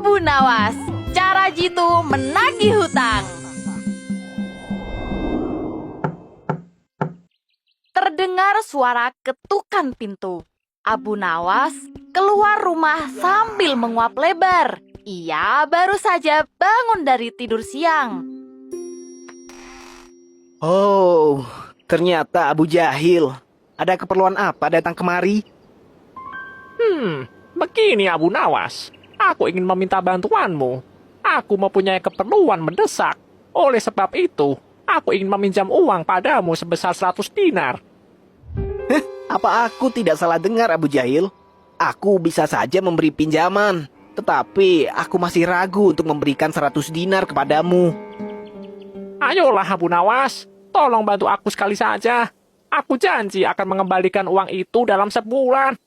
Abu Nawas, cara jitu menagih hutang. Terdengar suara ketukan pintu. Abu Nawas keluar rumah sambil menguap lebar. Ia baru saja bangun dari tidur siang. Oh, ternyata Abu Jahil. Ada keperluan apa datang kemari? Begini Abu Nawas. Aku ingin meminta bantuanmu. Aku mempunyai keperluan mendesak. Oleh sebab itu, aku ingin meminjam uang padamu sebesar 100 dinar. Apa aku tidak salah dengar, Abu Jahil? Aku bisa saja memberi pinjaman, tetapi aku masih ragu untuk memberikan 100 dinar kepadamu. Ayolah Abu Nawas, tolong bantu aku sekali saja. Aku janji akan mengembalikan uang itu dalam sebulan.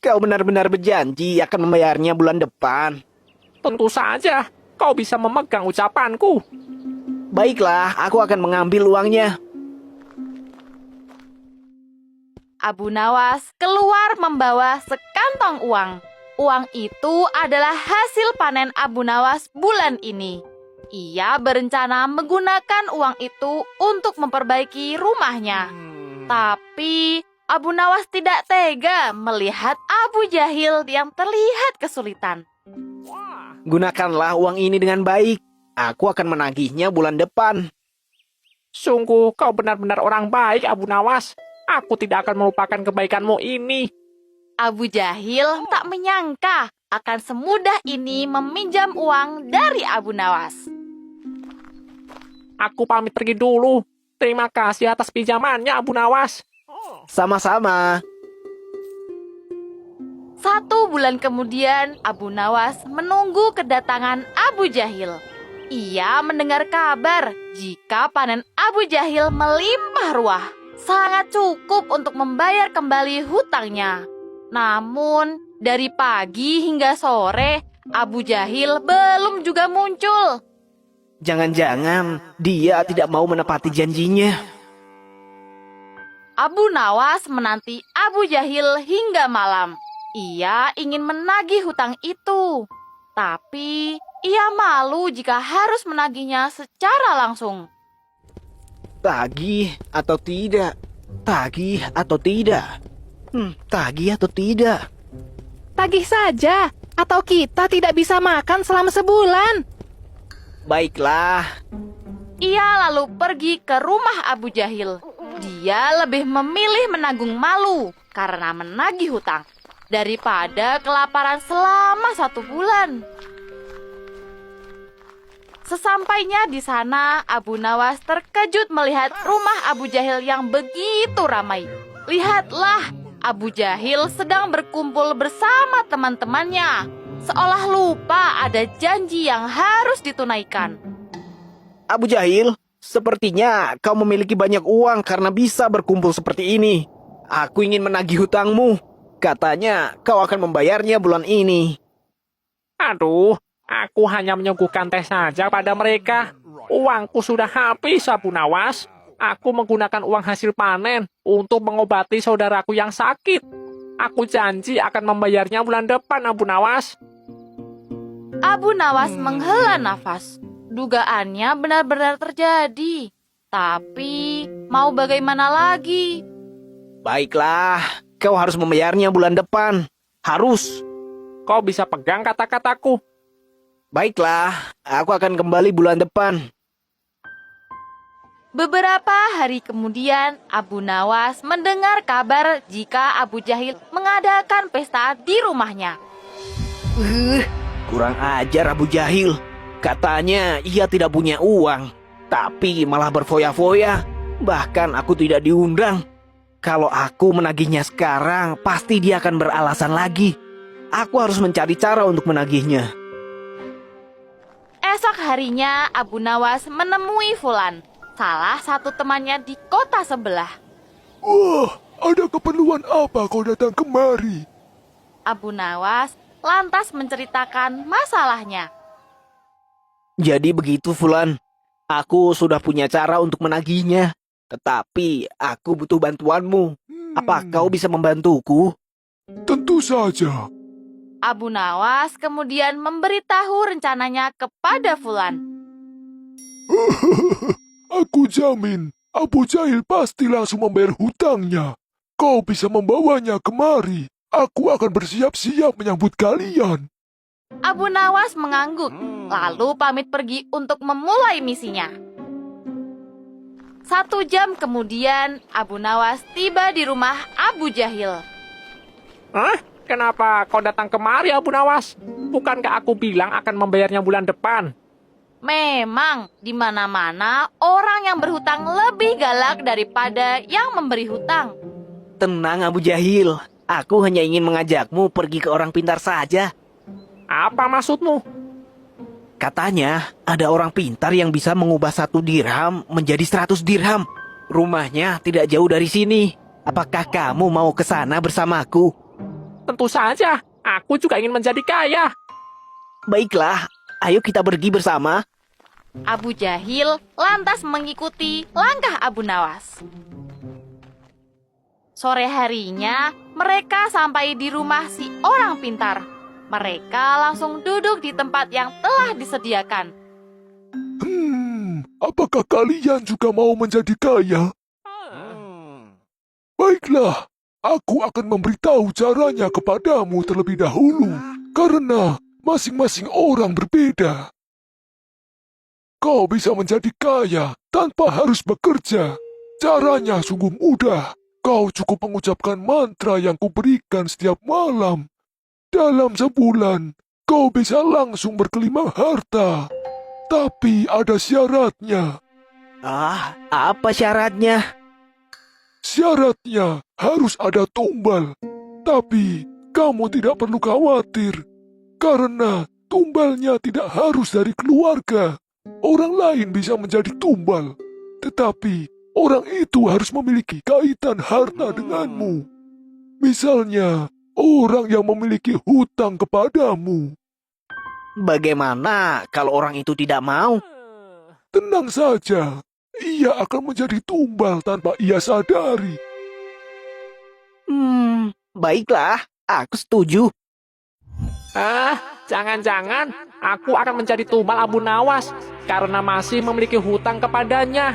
Kau benar-benar berjanji akan membayarnya bulan depan. Tentu saja, kau bisa memegang ucapanku. Baiklah, aku akan mengambil uangnya. Abu Nawas keluar membawa sekantong uang. Uang itu adalah hasil panen Abu Nawas bulan ini. Ia berencana menggunakan uang itu untuk memperbaiki rumahnya. Tapi Abu Nawas tidak tega melihat Abu Jahil yang terlihat kesulitan. Gunakanlah uang ini dengan baik. Aku akan menagihnya bulan depan. Sungguh kau benar-benar orang baik Abu Nawas. Aku tidak akan melupakan kebaikanmu ini. Abu Jahil tak menyangka akan semudah ini meminjam uang dari Abu Nawas. Aku pamit pergi dulu. Terima kasih atas pinjamannya Abu Nawas. Sama-sama. 1 bulan kemudian, Abu Nawas menunggu kedatangan Abu Jahil. Ia mendengar kabar jika panen Abu Jahil melimpah ruah, sangat cukup untuk membayar kembali hutangnya. Namun, dari pagi hingga sore, Abu Jahil belum juga muncul. Jangan-jangan dia tidak mau menepati janjinya. Abu Nawas menanti Abu Jahil hingga malam. Ia ingin menagih hutang itu. Tapi ia malu jika harus menagihnya secara langsung. Tagih atau tidak? Tagih atau tidak? Tagih atau tidak? Tagih saja, atau kita tidak bisa makan selama sebulan. Baiklah. Ia lalu pergi ke rumah Abu Jahil. Dia lebih memilih menanggung malu karena menagih hutang daripada kelaparan selama 1 bulan. Sesampainya di sana, Abu Nawas terkejut melihat rumah Abu Jahil yang begitu ramai. Lihatlah, Abu Jahil sedang berkumpul bersama teman-temannya, seolah lupa ada janji yang harus ditunaikan. Abu Jahil, sepertinya kau memiliki banyak uang karena bisa berkumpul seperti ini. Aku ingin menagih hutangmu. Katanya kau akan membayarnya bulan ini. Aduh, aku hanya menyuguhkan teh saja pada mereka. Uangku sudah habis Abu Nawas. Aku menggunakan uang hasil panen untuk mengobati saudaraku yang sakit. Aku janji akan membayarnya bulan depan Abu Nawas. Abu Nawas menghela nafas. Dugaannya benar-benar terjadi. Tapi mau bagaimana lagi? Baiklah, kau harus membayarnya bulan depan. Harus. Kau bisa pegang kata-kataku. Baiklah, aku akan kembali bulan depan. Beberapa hari kemudian, Abu Nawas mendengar kabar jika Abu Jahil mengadakan pesta di rumahnya. Kurang ajar Abu Jahil. Katanya ia tidak punya uang, tapi malah berfoya-foya. Bahkan aku tidak diundang. Kalau aku menagihnya sekarang, pasti dia akan beralasan lagi. Aku harus mencari cara untuk menagihnya. Esok harinya, Abu Nawas menemui Fulan, salah satu temannya di kota sebelah. Wah, ada keperluan apa kau datang kemari? Abu Nawas lantas menceritakan masalahnya. Jadi begitu Fulan, aku sudah punya cara untuk menagihnya. Tetapi aku butuh bantuanmu. Apa kau bisa membantuku? Tentu saja. Abu Nawas kemudian memberitahu rencananya kepada Fulan. Aku jamin, Abu Jahil pasti langsung membayar hutangnya. Kau bisa membawanya kemari. Aku akan bersiap-siap menyambut kalian. Abu Nawas mengangguk, lalu pamit pergi untuk memulai misinya. 1 jam kemudian, Abu Nawas tiba di rumah Abu Jahil. Hah? Kenapa kau datang kemari, Abu Nawas? Bukankah aku bilang akan membayarnya bulan depan? Memang, di mana-mana orang yang berhutang lebih galak daripada yang memberi hutang. Tenang Abu Jahil, aku hanya ingin mengajakmu pergi ke orang pintar saja. Apa maksudmu? Katanya, ada orang pintar yang bisa mengubah 1 dirham menjadi 100 dirham. Rumahnya tidak jauh dari sini. Apakah kamu mau ke sana bersamaku? Tentu saja, aku juga ingin menjadi kaya. Baiklah, ayo kita pergi bersama. Abu Jahil lantas mengikuti langkah Abu Nawas. Sore harinya, mereka sampai di rumah si orang pintar. Mereka langsung duduk di tempat yang telah disediakan. Apakah kalian juga mau menjadi kaya? Baiklah, aku akan memberitahu caranya kepadamu terlebih dahulu, karena masing-masing orang berbeda. Kau bisa menjadi kaya tanpa harus bekerja. Caranya sungguh mudah. Kau cukup mengucapkan mantra yang kuberikan setiap malam. Dalam sebulan, kau bisa langsung berkelimang harta. Tapi ada syaratnya. Ah, apa syaratnya? Syaratnya harus ada tumbal. Tapi kamu tidak perlu khawatir. Karena tumbalnya tidak harus dari keluarga. Orang lain bisa menjadi tumbal. Tetapi orang itu harus memiliki kaitan harta denganmu. Misalnya, orang yang memiliki hutang kepadamu. Bagaimana kalau orang itu tidak mau? Tenang saja, ia akan menjadi tumbal tanpa ia sadari. Baiklah, aku setuju. Jangan-jangan aku akan menjadi tumbal Abu Nawas karena masih memiliki hutang kepadanya.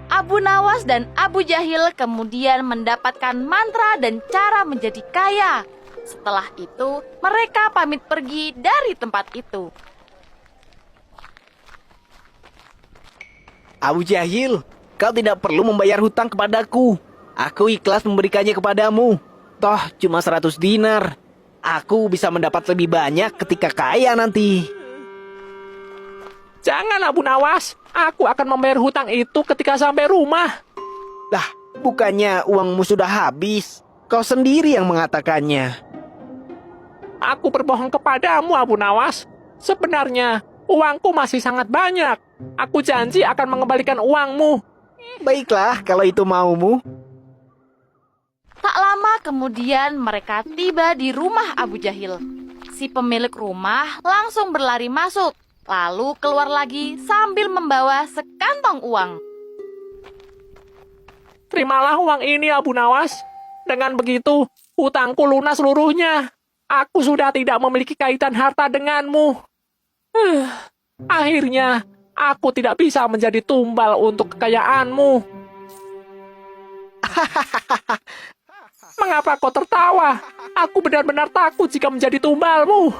Abu Nawas dan Abu Jahil kemudian mendapatkan mantra dan cara menjadi kaya. Setelah itu, mereka pamit pergi dari tempat itu. Abu Jahil, kau tidak perlu membayar hutang kepadaku. Aku ikhlas memberikannya kepadamu. Toh cuma 100 dinar. Aku bisa mendapat lebih banyak ketika kaya nanti. Jangan Abu Nawas, aku akan membayar hutang itu ketika sampai rumah. Lah, bukannya uangmu sudah habis? Kau sendiri yang mengatakannya. Aku berbohong kepadamu, Abu Nawas. Sebenarnya, uangku masih sangat banyak. Aku janji akan mengembalikan uangmu. Baiklah, kalau itu maumu. Tak lama kemudian mereka tiba di rumah Abu Jahil. Si pemilik rumah langsung berlari masuk, lalu keluar lagi sambil membawa sekantong uang. Terimalah uang ini, Abu Nawas. Dengan begitu, hutangku lunas seluruhnya. Aku sudah tidak memiliki kaitan harta denganmu. Akhirnya, aku tidak bisa menjadi tumbal untuk kekayaanmu. Mengapa kau tertawa? Aku benar-benar takut jika menjadi tumbalmu.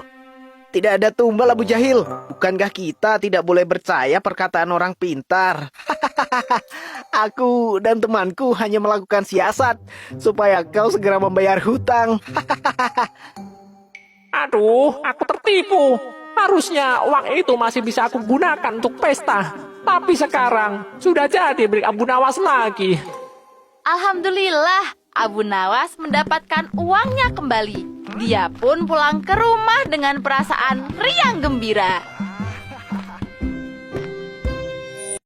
Tidak ada tumbal Abu Jahil. Bukankah kita tidak boleh percaya perkataan orang pintar? Aku dan temanku hanya melakukan siasat supaya kau segera membayar hutang. Aduh, aku tertipu. Harusnya uang itu masih bisa aku gunakan untuk pesta. Tapi sekarang sudah jadi milik Abu Nawas lagi. Alhamdulillah, Abu Nawas mendapatkan uangnya kembali. Dia pun pulang ke rumah dengan perasaan riang gembira.